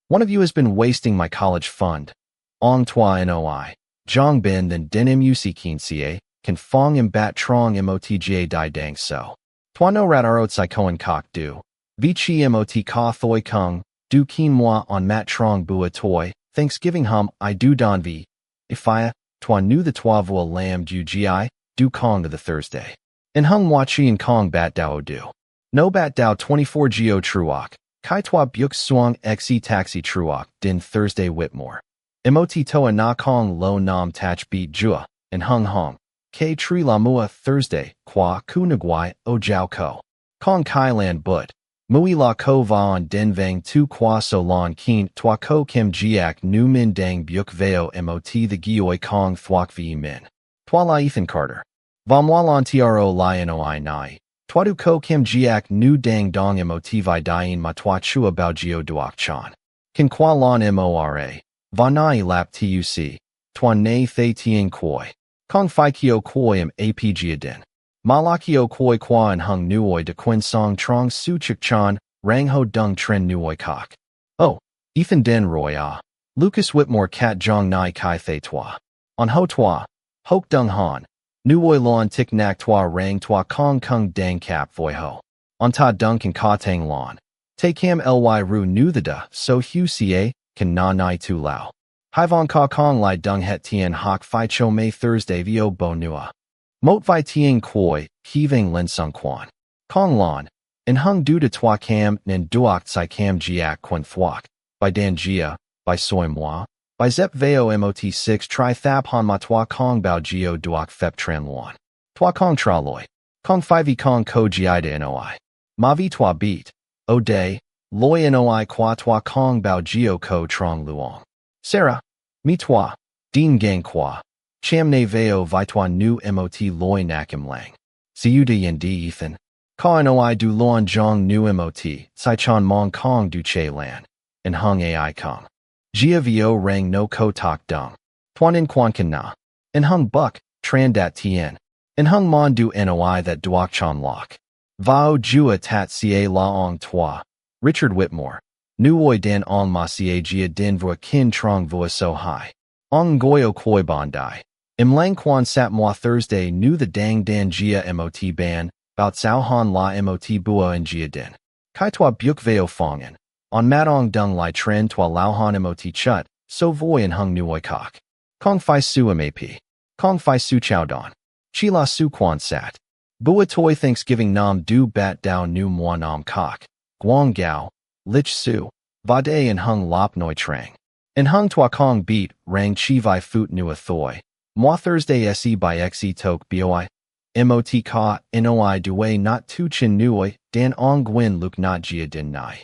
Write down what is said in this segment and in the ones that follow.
One of you has been wasting my college fund. Ong toi noi. Zhang bin then den muc quinca, can fong im bat trong motga di dang so. Toi no rat ro tsai koan kok du. Vichi mot ka thoi kung, du keen moi on mat trong bua toi, Thanksgiving hum I do don vi. Ifia, toi nu the toi voa lam ju gi, du kong to the Thursday. In hung moi chi and kong bat dao du. No bat dao 24 geo truok, kai toi byuk suang xe taxi truok, din Thursday Whitmore. Mot toa na kong lo nam tach beat jua, and hung hong. K tri la mua Thursday, qua ku nguai o jiao ko. Kong kai lan but. Mui la ko va on den vang tu qua so lon keen toi ko kim jiak nu min dang byuk veo mot the gioi kong thwak vi min. Toi la Ethan Carter. Va moi lon tro li noi nai. Toi du ko kim jiak nu dang dong mot vi dien ma toi chua bao gio duok chan. Kin qua lon mora. Va nai lap tuc. Toi ne thay tien koi. Kong fi kio koi im apg din. Malakio koi quan hung nuoi de quin song trong su chik chan, rang ho dung tren nuoi kok. Oh, Ethan den roy ah. Lucas Whitmore cat jong nai kai thay toi. On ho toi. Hok dung han. Nuoi lon tik nak toi rang toi kong kung dang cap voi ho. On ta dung kan ka tang lon. Te cam ly ru nu the da, so hu ca, kan na nai tu lao. Hai von ka kong lai dung het tien hok fi cho may Thursday vio bo nua. Mot vi tien koi, heaving lin sung quan. Kong lon, in hung du de toi cam nen duok tsai cam jiak quan thwak, by dan jia, by soi moi, by zep veo mot6 tri thap han ma toi kong bao geo duok fep tran luan. Toi kong tra loi, kong 5 kong ko gi de noi. Ma vi toi beat, o day, loi noi qua toi kong bao geo ko trong luong. Sarah, mi toi, dean gang qua. Cham ne veo vitoi nu mot loi nakim lang. Siu de yen di Ethan. Ka noi du luan jong nu mot, sai chan mong kong du che lan. In hung ai kong. Jia vio rang no ko tok dung. Tuan in quan kan na. In hung buck, tran dat tien. In hung mon du noi that duok chan lok. Vao jua tat ca la ong toi. Richard Whitmore. Nuoi dan ong ma ca jia din voa kin trong voa so high. Ong goyo koi bandai. Im lang quan sat moi Thursday nu the dang dan jia mot ban, bout sao han la mot bua and jia din. Kai toi byuk veo fongen. On matong dung lai tren toi lao han mot chut, so voi and hung nuoi kok. Kong fi su map. Kong fi su chow don. Chi la su quan sat. Bua toi Thanksgiving nam du bat dao nu moi nam kok. Guang gao. Lich su. Vade and hung lop noi trang. And hung toi kong beat, rang chi vi foot nu a thoi. Moi Thursday se by xe tok boi. Mot ka, noi duwe not tu chin nuoi, dan ong gwin luk not jia din nai.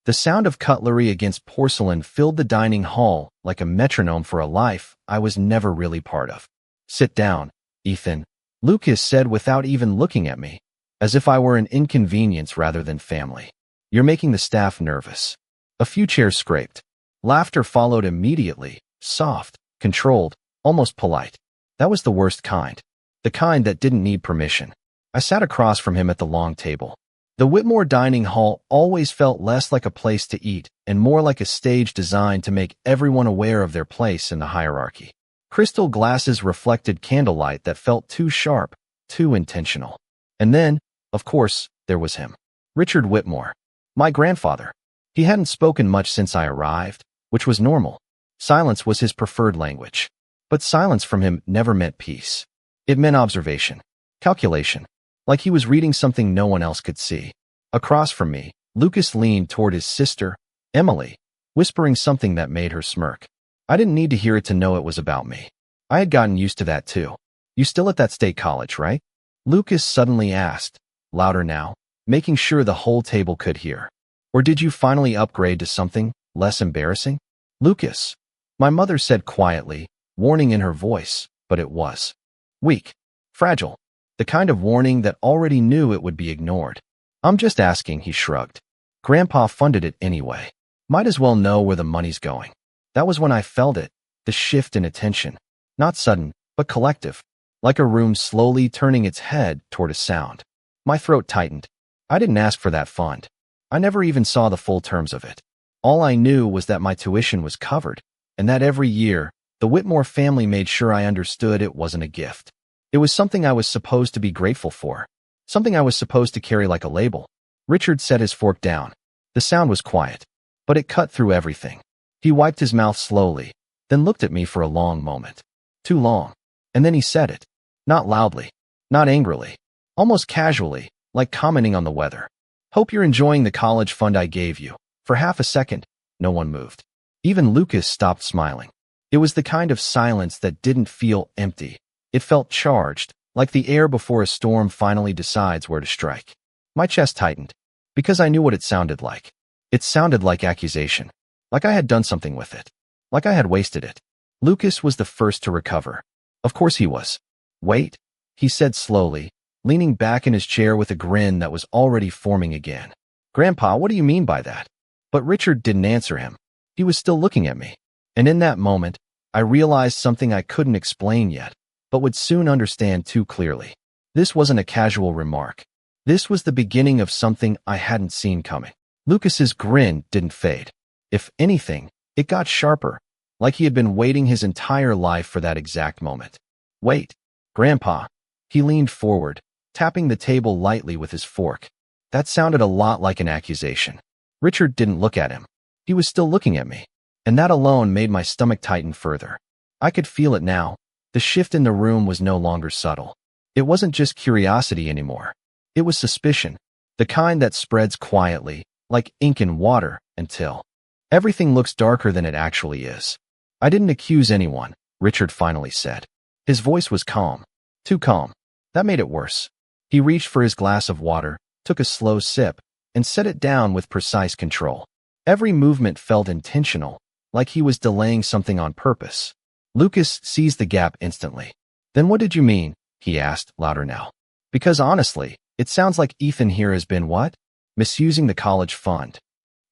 The sound of cutlery against porcelain filled the dining hall like a metronome for a life I was never really part of. Sit down, Ethan, Lucas said without even looking at me, as if I were an inconvenience rather than family. You're making the staff nervous. A few chairs scraped. Laughter followed immediately, soft, controlled, almost polite. That was the worst kind. The kind that didn't need permission. I sat across from him at the long table. The Whitmore dining hall always felt less like a place to eat and more like a stage designed to make everyone aware of their place in the hierarchy. Crystal glasses reflected candlelight that felt too sharp, too intentional. And then, of course, there was him. Richard Whitmore. My grandfather. He hadn't spoken much since I arrived, which was normal. Silence was his preferred language. But silence from him never meant peace. It meant observation, calculation, like he was reading something no one else could see. Across from me, Lucas leaned toward his sister, Emily, whispering something that made her smirk. I didn't need to hear it to know it was about me. I had gotten used to that too. You still at that state college, right? Lucas suddenly asked, louder now, making sure the whole table could hear. Or did you finally upgrade to something less embarrassing? Lucas, my mother said quietly, warning in her voice, but it was weak, fragile, the kind of warning that already knew it would be ignored. I'm just asking, he shrugged. Grandpa funded it anyway. Might as well know where the money's going. That was when I felt it, the shift in attention. Not sudden, but collective, like a room slowly turning its head toward a sound. My throat tightened. I didn't ask for that fund. I never even saw the full terms of it. All I knew was that my tuition was covered, and that every year, the Whitmore family made sure I understood it wasn't a gift. It was something I was supposed to be grateful for, something I was supposed to carry like a label. Richard set his fork down. The sound was quiet, but it cut through everything. He wiped his mouth slowly, then looked at me for a long moment. Too long. And then he said it. Not loudly, not angrily, almost casually, like commenting on the weather. "Hope you're enjoying the college fund I gave you." For half a second, no one moved. Even Lucas stopped smiling. It was the kind of silence that didn't feel empty. It felt charged, like the air before a storm finally decides where to strike. My chest tightened, because I knew what it sounded like. It sounded like accusation, like I had done something with it, like I had wasted it. Lucas was the first to recover. Of course he was. "Wait," he said slowly, leaning back in his chair with a grin that was already forming again. "Grandpa, what do you mean by that?" But Richard didn't answer him. He was still looking at me. And in that moment, I realized something I couldn't explain yet, but would soon understand too clearly. This wasn't a casual remark. This was the beginning of something I hadn't seen coming. Lucas's grin didn't fade. If anything, it got sharper, like he had been waiting his entire life for that exact moment. "Wait, Grandpa." He leaned forward, tapping the table lightly with his fork. That sounded a lot like an accusation. Richard didn't look at him. He was still looking at me, and that alone made my stomach tighten further. I could feel it now. The shift in the room was no longer subtle. It wasn't just curiosity anymore. It was suspicion, the kind that spreads quietly, like ink in water, until everything looks darker than it actually is. "I didn't accuse anyone," Richard finally said. His voice was calm. Too calm. That made it worse. He reached for his glass of water, took a slow sip, and set it down with precise control. Every movement felt intentional, like he was delaying something on purpose. Lucas seized the gap instantly. "Then what did you mean?" he asked, louder now. "Because honestly, it sounds like Ethan here has been what? Misusing the college fund."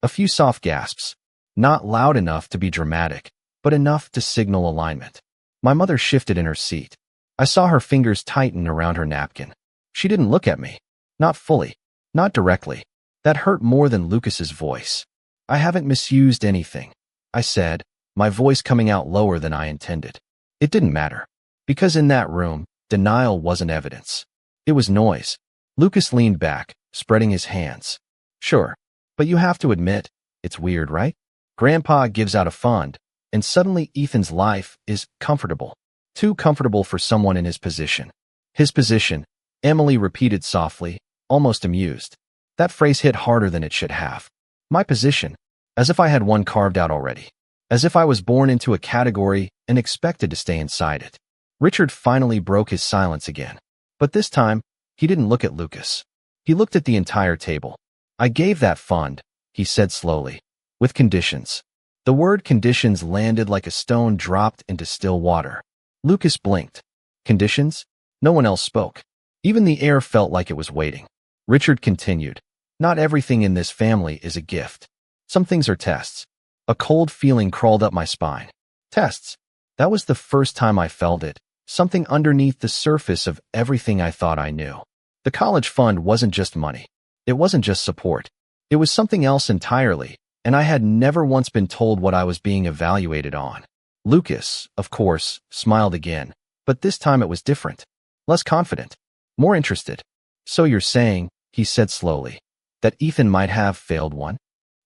A few soft gasps. Not loud enough to be dramatic, but enough to signal alignment. My mother shifted in her seat. I saw her fingers tighten around her napkin. She didn't look at me. Not fully. Not directly. That hurt more than Lucas's voice. "I haven't misused anything," I said, my voice coming out lower than I intended. It didn't matter. Because in that room, denial wasn't evidence. It was noise. Lucas leaned back, spreading his hands. "Sure. But you have to admit, it's weird, right? Grandpa gives out a fund, and suddenly Ethan's life is comfortable. Too comfortable for someone in his position." "His position," Emily repeated softly, almost amused. That phrase hit harder than it should have. My position, as if I had one carved out already. As if I was born into a category and expected to stay inside it. Richard finally broke his silence again. But this time, he didn't look at Lucas. He looked at the entire table. "I gave that fund," he said slowly, "with conditions." The word conditions landed like a stone dropped into still water. Lucas blinked. Conditions? No one else spoke. Even the air felt like it was waiting. Richard continued. "Not everything in this family is a gift. Some things are tests." A cold feeling crawled up my spine. Tests. That was the first time I felt it. Something underneath the surface of everything I thought I knew. The college fund wasn't just money. It wasn't just support. It was something else entirely, and I had never once been told what I was being evaluated on. Lucas, of course, smiled again, but this time it was different. Less confident. More interested. "So you're saying," he said slowly, "that Ethan might have failed one?"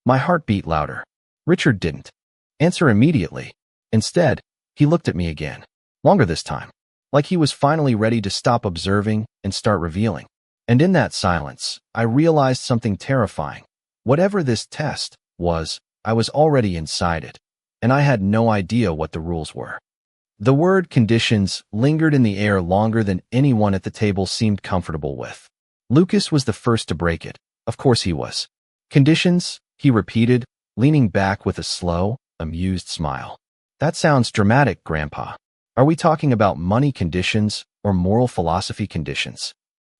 My heart beat louder. Richard didn't answer immediately. Instead, he looked at me again. Longer this time. Like he was finally ready to stop observing and start revealing. And in that silence, I realized something terrifying. Whatever this test was, I was already inside it, and I had no idea what the rules were. The word conditions lingered in the air longer than anyone at the table seemed comfortable with. Lucas was the first to break it. Of course he was. "Conditions," he repeated, leaning back with a slow, amused smile. "That sounds dramatic, Grandpa. Are we talking about money conditions or moral philosophy conditions?"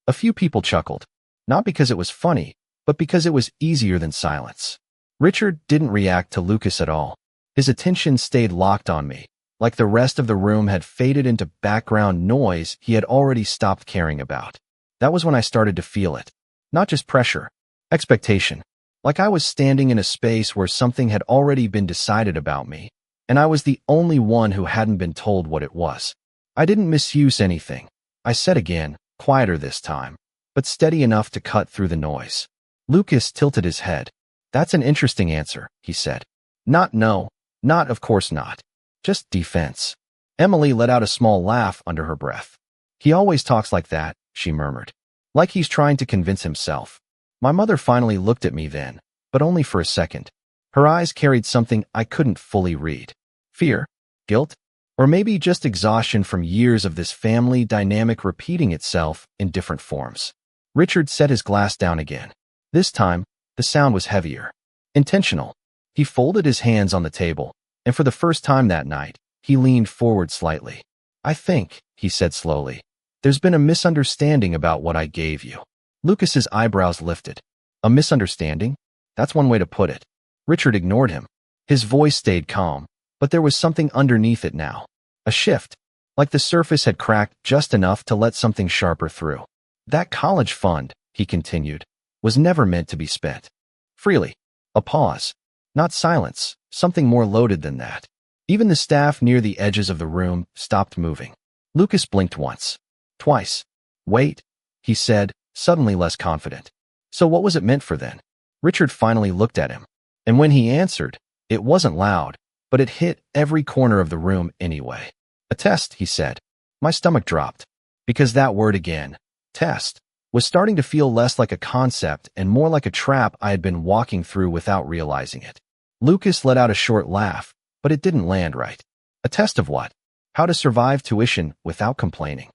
A few people chuckled, not because it was funny, but because it was easier than silence. Richard didn't react to Lucas at all. His attention stayed locked on me, like the rest of the room had faded into background noise he had already stopped caring about. That was when I started to feel it. Not just pressure, expectation. Like I was standing in a space where something had already been decided about me, and I was the only one who hadn't been told what it was. I didn't misuse anything, I said again, quieter this time, but steady enough to cut through the noise. Lucas tilted his head. That's an interesting answer, he said. No, of course not. Just defense. Emily let out a small laugh under her breath. He always talks like that, she murmured. Like he's trying to convince himself. My mother finally looked at me then, but only for a second. Her eyes carried something I couldn't fully read. Fear? Guilt? Or maybe just exhaustion from years of this family dynamic repeating itself in different forms. Richard set his glass down again. This time, the sound was heavier. Intentional. He folded his hands on the table, and for the first time that night, he leaned forward slightly. I think, he said slowly, there's been a misunderstanding about what I gave you. Lucas's eyebrows lifted. A misunderstanding? That's one way to put it. Richard ignored him. His voice stayed calm, but there was something underneath it now. A shift, like the surface had cracked just enough to let something sharper through. That college fund, he continued, was never meant to be spent freely. A pause. Not silence, something more loaded than that. Even the staff near the edges of the room stopped moving. Lucas blinked once. Twice. Wait, he said, suddenly less confident. So what was it meant for then? Richard finally looked at him. And when he answered, it wasn't loud, but it hit every corner of the room anyway. A test, he said. My stomach dropped. Because that word again, test, was starting to feel less like a concept and more like a trap I had been walking through without realizing it. Lucas let out a short laugh, but it didn't land right. A test of what? How to survive tuition without complaining.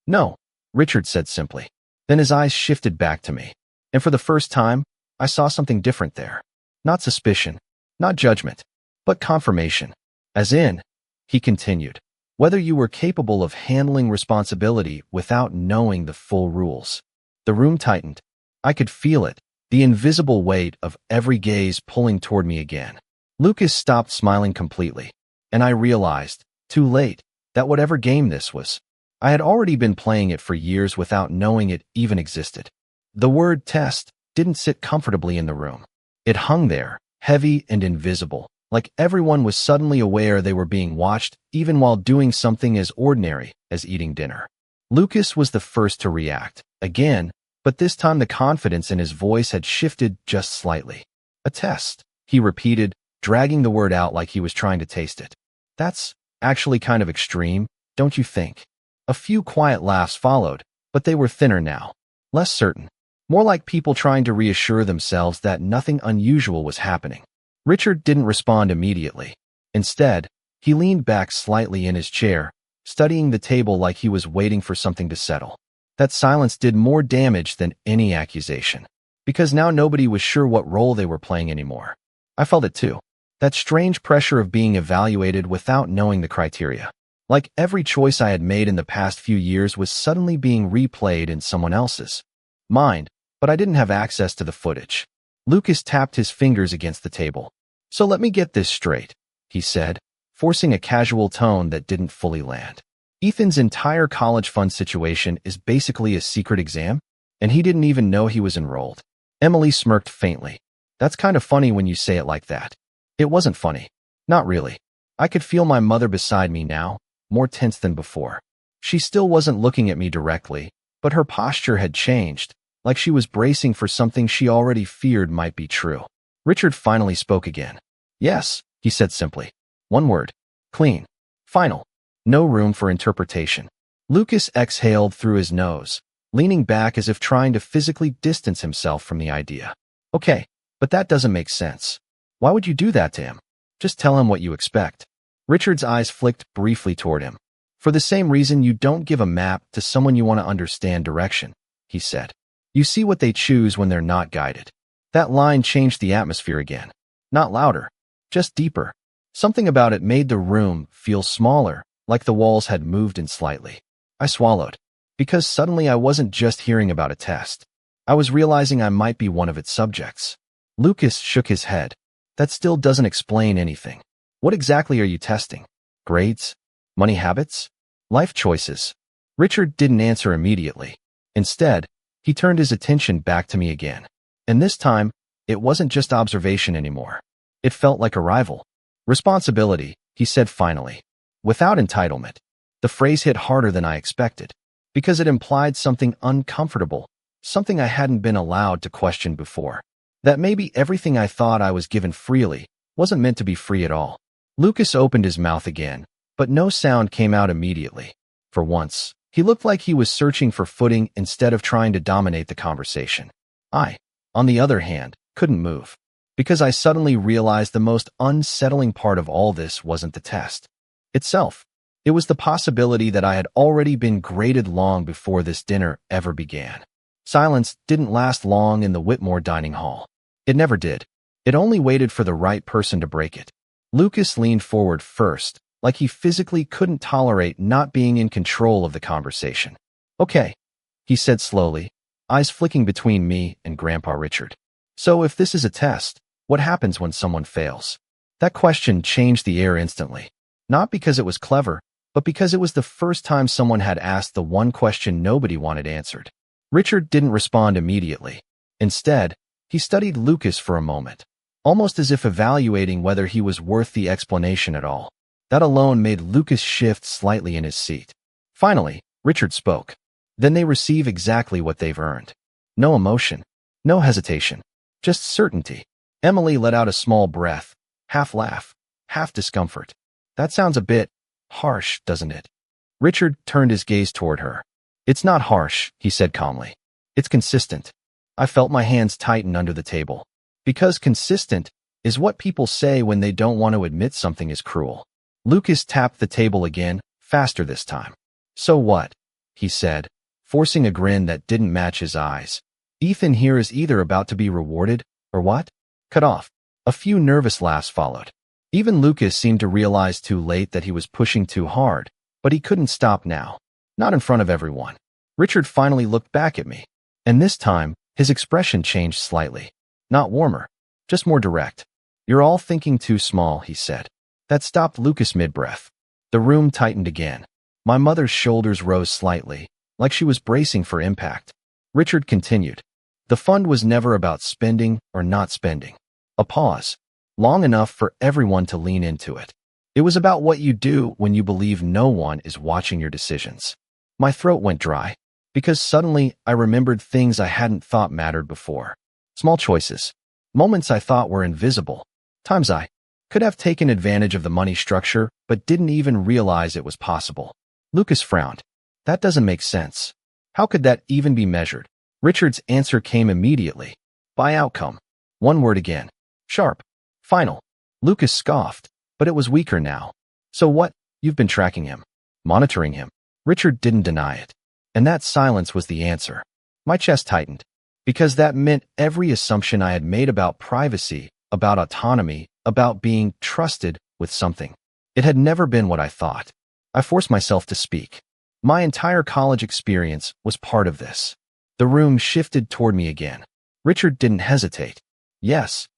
No, Richard said simply. Then his eyes shifted back to me. And for the first time, I saw something different there. Not suspicion, not judgment, but confirmation. As in, he continued, whether you were capable of handling responsibility without knowing the full rules. The room tightened. I could feel it, the invisible weight of every gaze pulling toward me again. Lucas stopped smiling completely, and I realized, too late, that whatever game this was, I had already been playing it for years without knowing it even existed. The word test didn't sit comfortably in the room. It hung there, heavy and invisible, like everyone was suddenly aware they were being watched even while doing something as ordinary as eating dinner. Lucas was the first to react, again, but this time the confidence in his voice had shifted just slightly. A test, he repeated, dragging the word out like he was trying to taste it. That's actually kind of extreme, don't you think? A few quiet laughs followed, but they were thinner now, less certain, more like people trying to reassure themselves that nothing unusual was happening. Richard didn't respond immediately. Instead, he leaned back slightly in his chair, studying the table like he was waiting for something to settle. That silence did more damage than any accusation, because now nobody was sure what role they were playing anymore. I felt it too. That strange pressure of being evaluated without knowing the criteria. Like every choice I had made in the past few years was suddenly being replayed in someone else's mind, but I didn't have access to the footage. Lucas tapped his fingers against the table. So let me get this straight, he said, forcing a casual tone that didn't fully land. Ethan's entire college fund situation is basically a secret exam, and he didn't even know he was enrolled. Emily smirked faintly. That's kind of funny when you say it like that. It wasn't funny. Not really. I could feel my mother beside me now, more tense than before. She still wasn't looking at me directly, but her posture had changed, like she was bracing for something she already feared might be true. Richard finally spoke again. Yes, he said simply. One word. Clean. Final. No room for interpretation. Lucas exhaled through his nose, leaning back as if trying to physically distance himself from the idea. Okay, but that doesn't make sense. Why would you do that to him? Just tell him what you expect. Richard's eyes flicked briefly toward him. For the same reason you don't give a map to someone you want to understand direction, he said. You see what they choose when they're not guided. That line changed the atmosphere again. Not louder, just deeper. Something about it made the room feel smaller, like the walls had moved in slightly. I swallowed, because suddenly I wasn't just hearing about a test. I was realizing I might be one of its subjects. Lucas shook his head. That still doesn't explain anything. What exactly are you testing? Grades? Money habits? Life choices? Richard didn't answer immediately. Instead, he turned his attention back to me again. And this time, It wasn't just observation anymore. It felt like arrival. Responsibility, he said finally. Without entitlement. The phrase hit harder than I expected, because it implied something uncomfortable, something I hadn't been allowed to question before. That maybe everything I thought I was given freely wasn't meant to be free at all. Lucas opened his mouth again, but no sound came out immediately. For once, he looked like he was searching for footing instead of trying to dominate the conversation. I, on the other hand, couldn't move, because I suddenly realized the most unsettling part of all this wasn't the test itself. It was the possibility that I had already been graded long before this dinner ever began. Silence didn't last long in the Whitmore dining hall. It never did. It only waited for the right person to break it. Lucas leaned forward first, like he physically couldn't tolerate not being in control of the conversation. "Okay," he said slowly, eyes flicking between me and Grandpa Richard. "So if this is a test, what happens when someone fails?" That question changed the air instantly. Not because it was clever, but because it was the first time someone had asked the one question nobody wanted answered. Richard didn't respond immediately. Instead, he studied Lucas for a moment, almost as if evaluating whether he was worth the explanation at all. That alone made Lucas shift slightly in his seat. Finally, Richard spoke. Then they receive exactly what they've earned. No emotion, no hesitation, just certainty. Emily let out a small breath, half laugh, half discomfort. "That sounds a bit harsh, doesn't it?" Richard turned his gaze toward her. "It's not harsh," he said calmly. "It's consistent." I felt my hands tighten under the table. Because consistent is what people say when they don't want to admit something is cruel. Lucas tapped the table again, faster this time. "So what?" he said, forcing a grin that didn't match his eyes. "Ethan here is either about to be rewarded, or what?" Cut off. A few nervous laughs followed. Even Lucas seemed to realize too late that he was pushing too hard, but he couldn't stop now. Not in front of everyone. Richard finally looked back at me, and this time, his expression changed slightly. Not warmer, just more direct. "You're all thinking too small," he said. That stopped Lucas mid-breath. The room tightened again. My mother's shoulders rose slightly, like she was bracing for impact. Richard continued. "The fund was never about spending or not spending." A pause. Long enough for everyone to lean into it. It was about what you do when you believe no one is watching your decisions. My throat went dry, because suddenly I remembered things I hadn't thought mattered before. Small choices. Moments I thought were invisible. Times I could have taken advantage of the money structure, but didn't even realize it was possible. Lucas frowned. "That doesn't make sense. How could that even be measured?" Richard's answer came immediately. "By outcome." One word again. Sharp. Final. Lucas scoffed, but it was weaker now. "So what? You've been tracking him, monitoring him." Richard didn't deny it. And that silence was the answer. My chest tightened, because that meant every assumption I had made about privacy, about autonomy, about being trusted with something. It had never been what I thought. I forced myself to speak. My entire college experience was part of this. The room shifted toward me again. Richard didn't hesitate. Yes.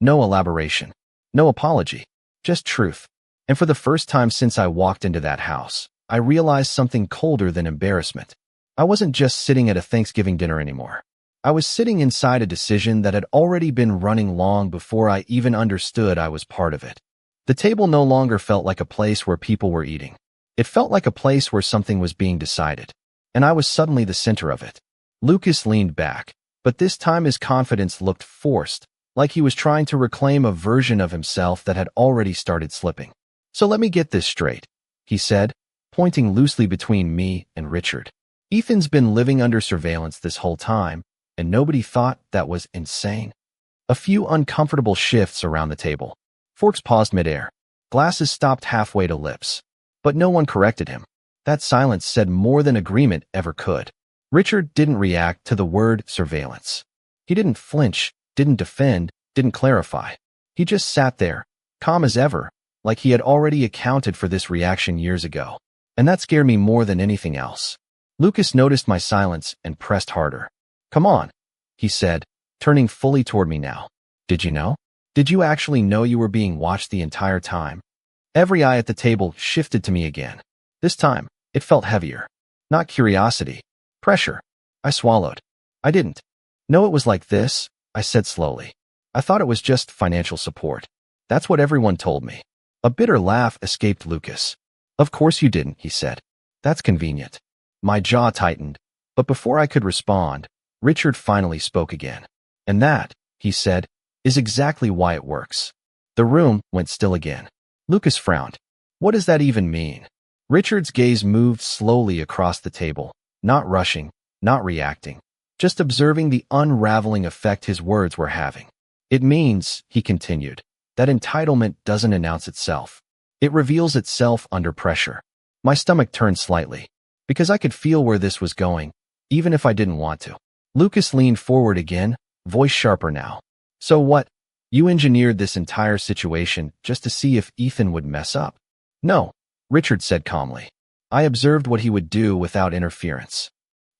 No elaboration. No apology. Just truth. And for the first time since I walked into that house, I realized something colder than embarrassment. I wasn't just sitting at a Thanksgiving dinner anymore. I was sitting inside a decision that had already been running long before I even understood I was part of it. The table no longer felt like a place where people were eating. It felt like a place where something was being decided. And I was suddenly the center of it. Lucas leaned back, but this time his confidence looked forced, like he was trying to reclaim a version of himself that had already started slipping. "So let me get this straight," he said, pointing loosely between me and Richard. "Ethan's been living under surveillance this whole time, and nobody thought that was insane." A few uncomfortable shifts around the table. Forks paused midair. Glasses stopped halfway to lips. But no one corrected him. That silence said more than agreement ever could. Richard didn't react to the word surveillance. He didn't flinch, didn't defend, didn't clarify. He just sat there, calm as ever, like he had already accounted for this reaction years ago. And that scared me more than anything else. Lucas noticed my silence and pressed harder. "Come on," he said, turning fully toward me now. "Did you know? Did you actually know you were being watched the entire time?" Every eye at the table shifted to me again. This time, it felt heavier. Not curiosity. Pressure. I swallowed. "I didn't know it was like this," I said slowly. I thought it was just financial support. That's what everyone told me. A bitter laugh escaped Lucas. Of course you didn't, he said. That's convenient. My jaw tightened, but before I could respond, Richard finally spoke again. And that, he said, is exactly why it works. The room went still again. Lucas frowned. What does that even mean? Richard's gaze moved slowly across the table, not rushing, not reacting, just observing the unraveling effect his words were having. It means, he continued, that entitlement doesn't announce itself. It reveals itself under pressure. My stomach turned slightly, because I could feel where this was going, even if I didn't want to. Lucas leaned forward again, voice sharper now. So what? You engineered this entire situation just to see if Ethan would mess up? No, Richard said calmly. I observed what he would do without interference.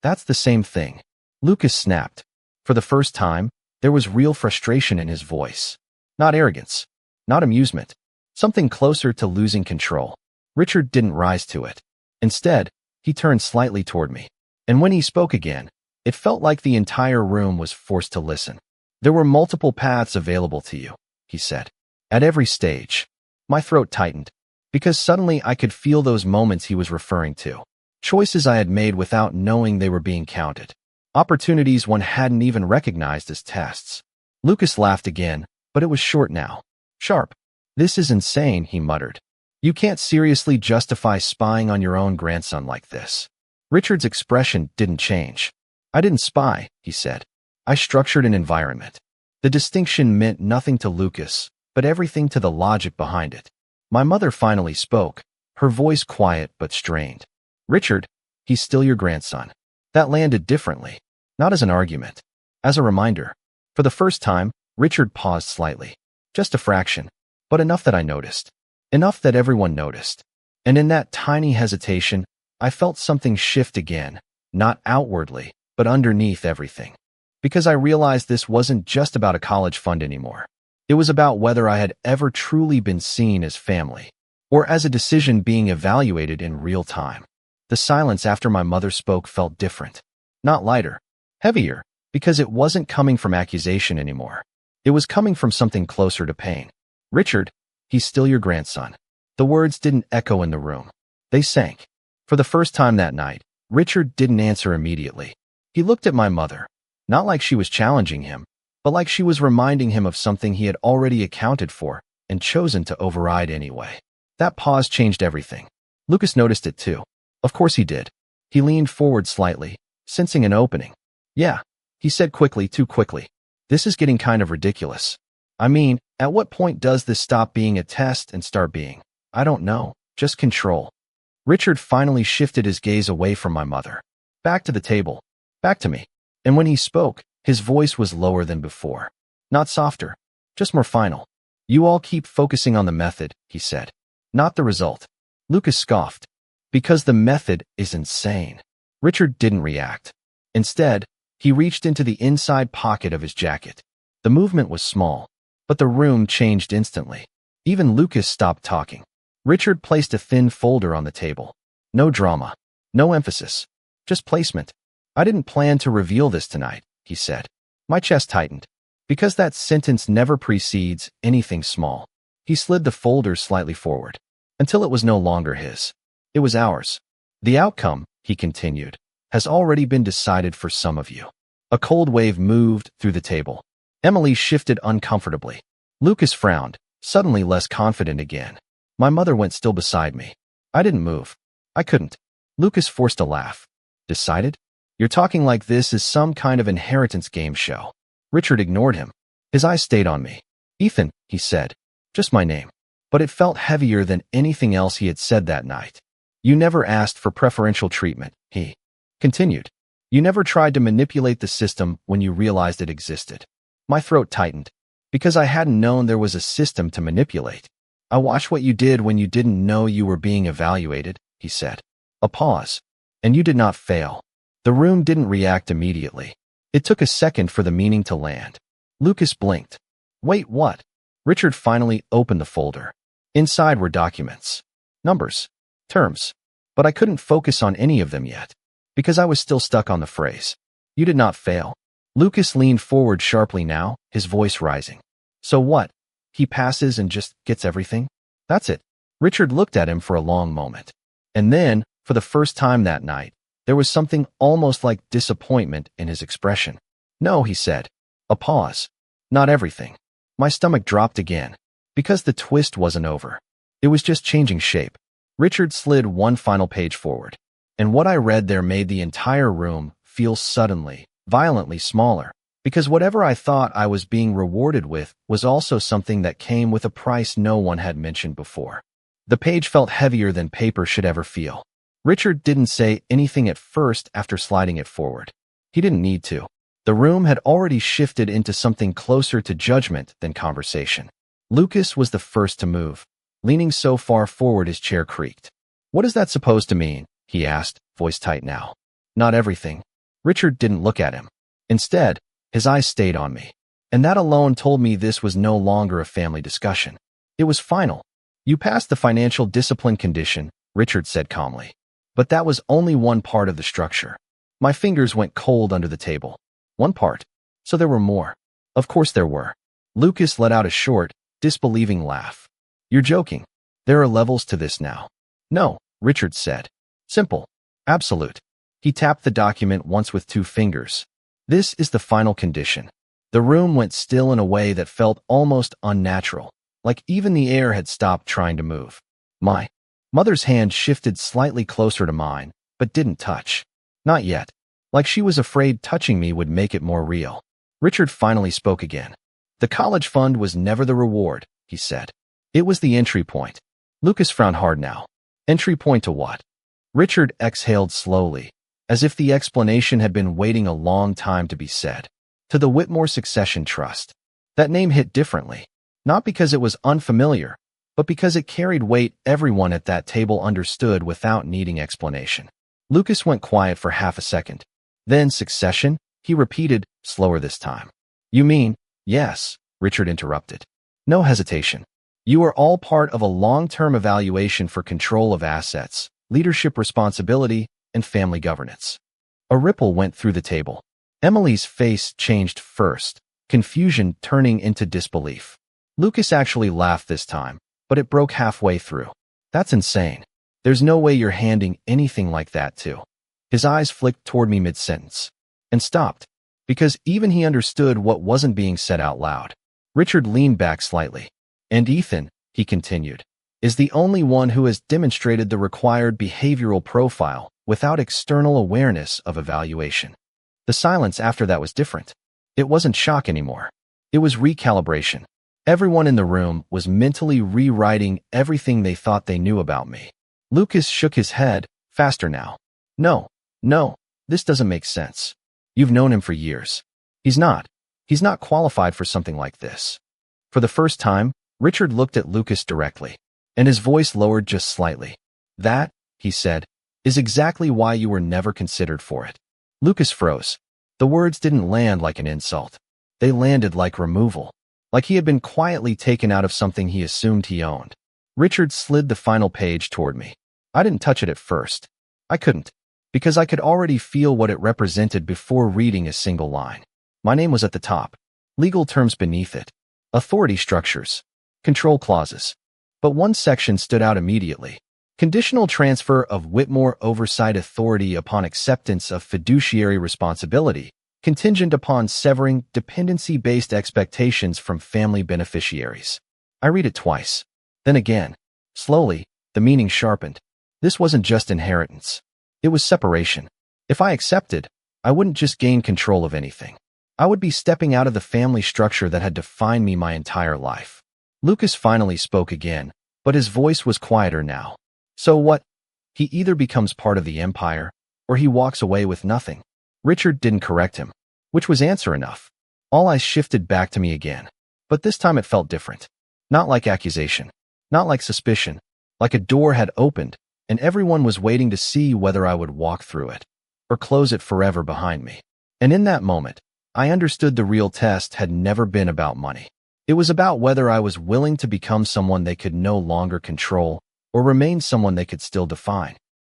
That's the same thing. Lucas snapped. For the first time, there was real frustration in his voice. Not arrogance, not amusement, something closer to losing control. Richard didn't rise to it. Instead, he turned slightly toward me. And when he spoke again, it felt like the entire room was forced to listen. There were multiple paths available to you, he said. At every stage. My throat tightened, because suddenly I could feel those moments he was referring to. Choices I had made without knowing they were being counted. Opportunities one hadn't even recognized as tests. Lucas laughed again, but it was short now. Sharp. This is insane, he muttered. You can't seriously justify spying on your own grandson like this. Richard's expression didn't change. I didn't spy, he said. I structured an environment. The distinction meant nothing to Lucas, but everything to the logic behind it. My mother finally spoke, her voice quiet but strained. Richard, he's still your grandson. That landed differently, not as an argument, as a reminder. For the first time, Richard paused slightly. Just a fraction, but enough that I noticed. Enough that everyone noticed. And in that tiny hesitation, I felt something shift again, not outwardly, but underneath everything. Because I realized this wasn't just about a college fund anymore. It was about whether I had ever truly been seen as family, or as a decision being evaluated in real time. The silence after my mother spoke felt different. Not lighter, heavier, because it wasn't coming from accusation anymore. It was coming from something closer to pain. Richard, he's still your grandson. The words didn't echo in the room. They sank. For the first time that night, Richard didn't answer immediately. He looked at my mother, not like she was challenging him, but like she was reminding him of something he had already accounted for and chosen to override anyway. That pause changed everything. Lucas noticed it too. Of course he did. He leaned forward slightly, sensing an opening. Yeah, he said quickly, too quickly. This is getting kind of ridiculous. I mean, at what point does this stop being a test and start being, I don't know, just control? Richard finally shifted his gaze away from my mother. Back to the table. Back to me. And when he spoke, his voice was lower than before. Not softer, just more final. You all keep focusing on the method, he said. Not the result. Lucas scoffed. Because the method is insane. Richard didn't react. Instead, he reached into the inside pocket of his jacket. The movement was small, but the room changed instantly. Even Lucas stopped talking. Richard placed a thin folder on the table. No drama. No emphasis. Just placement. I didn't plan to reveal this tonight, he said. My chest tightened. Because that sentence never precedes anything small. He slid the folder slightly forward. Until it was no longer his. It was ours. The outcome, he continued, has already been decided for some of you. A cold wave moved through the table. Emily shifted uncomfortably. Lucas frowned, suddenly less confident again. My mother went still beside me. I didn't move. I couldn't. Lucas forced a laugh. Decided? You're talking like this is some kind of inheritance game show. Richard ignored him. His eyes stayed on me. Ethan, he said. Just my name. But it felt heavier than anything else he had said that night. You never asked for preferential treatment, he continued. You never tried to manipulate the system when you realized it existed. My throat tightened. Because I hadn't known there was a system to manipulate. I watched what you did when you didn't know you were being evaluated, he said. A pause. And you did not fail. The room didn't react immediately. It took a second for the meaning to land. Lucas blinked. Wait, what? Richard finally opened the folder. Inside were documents. Numbers. Terms. But I couldn't focus on any of them yet. Because I was still stuck on the phrase. You did not fail. Lucas leaned forward sharply now, his voice rising. So what? He passes and just gets everything? That's it. Richard looked at him for a long moment. And then, for the first time that night, there was something almost like disappointment in his expression. No, he said. A pause. Not everything. My stomach dropped again, because the twist wasn't over. It was just changing shape. Richard slid one final page forward, and what I read there made the entire room feel suddenly, violently smaller, because whatever I thought I was being rewarded with was also something that came with a price no one had mentioned before. The page felt heavier than paper should ever feel. Richard didn't say anything at first after sliding it forward. He didn't need to. The room had already shifted into something closer to judgment than conversation. Lucas was the first to move, leaning so far forward his chair creaked. What is that supposed to mean? He asked, voice tight now. Not everything. Richard didn't look at him. Instead, his eyes stayed on me. And that alone told me this was no longer a family discussion. It was final. You passed the financial discipline condition, Richard said calmly. But that was only one part of the structure. My fingers went cold under the table. One part. So there were more. Of course there were. Lucas let out a short, disbelieving laugh. You're joking. There are levels to this now. No, Richard said. Simple. Absolute. He tapped the document once with 2 fingers. This is the final condition. The room went still in a way that felt almost unnatural, like even the air had stopped trying to move. My mother's hand shifted slightly closer to mine, but didn't touch. Not yet. Like she was afraid touching me would make it more real. Richard finally spoke again. The college fund was never the reward, he said. It was the entry point. Lucas frowned hard now. Entry point to what? Richard exhaled slowly, as if the explanation had been waiting a long time to be said. To the Whitmore Succession Trust. That name hit differently, not because it was unfamiliar, but because it carried weight everyone at that table understood without needing explanation. Lucas went quiet for half a second. Then succession, he repeated, slower this time. You mean, yes, Richard interrupted. No hesitation. You are all part of a long-term evaluation for control of assets, leadership responsibility, and family governance. A ripple went through the table. Emily's face changed first, confusion turning into disbelief. Lucas actually laughed this time, but it broke halfway through. That's insane. There's no way you're handing anything like that to. His eyes flicked toward me mid-sentence, and stopped, because even he understood what wasn't being said out loud. Richard leaned back slightly. And Ethan, he continued, is the only one who has demonstrated the required behavioral profile without external awareness of evaluation. The silence after that was different. It wasn't shock anymore. It was recalibration. Everyone in the room was mentally rewriting everything they thought they knew about me. Lucas shook his head, faster now. No, this doesn't make sense. You've known him for years. He's not qualified for something like this. For the first time, Richard looked at Lucas directly, and his voice lowered just slightly. That, he said, is exactly why you were never considered for it. Lucas froze. The words didn't land like an insult. They landed like removal, like he had been quietly taken out of something he assumed he owned. Richard slid the final page toward me. I didn't touch it at first. I couldn't, because I could already feel what it represented before reading a single line. My name was at the top, legal terms beneath it, authority structures, control clauses. But one section stood out immediately. Conditional transfer of Whitmore oversight authority upon acceptance of fiduciary responsibility, contingent upon severing dependency-based expectations from family beneficiaries. I read it twice. Then again. Slowly, the meaning sharpened. This wasn't just inheritance. It was separation. If I accepted, I wouldn't just gain control of anything. I would be stepping out of the family structure that had defined me my entire life. Lucas finally spoke again, but his voice was quieter now. So what? He either becomes part of the empire, or he walks away with nothing. Richard didn't correct him, which was answer enough. All eyes shifted back to me again, but this time it felt different. Not like accusation, not like suspicion, like a door had opened, and everyone was waiting to see whether I would walk through it, or close it forever behind me. And in that moment, I understood the real test had never been about money. It was about whether I was willing to become someone they could no longer control, or remain someone they could still define.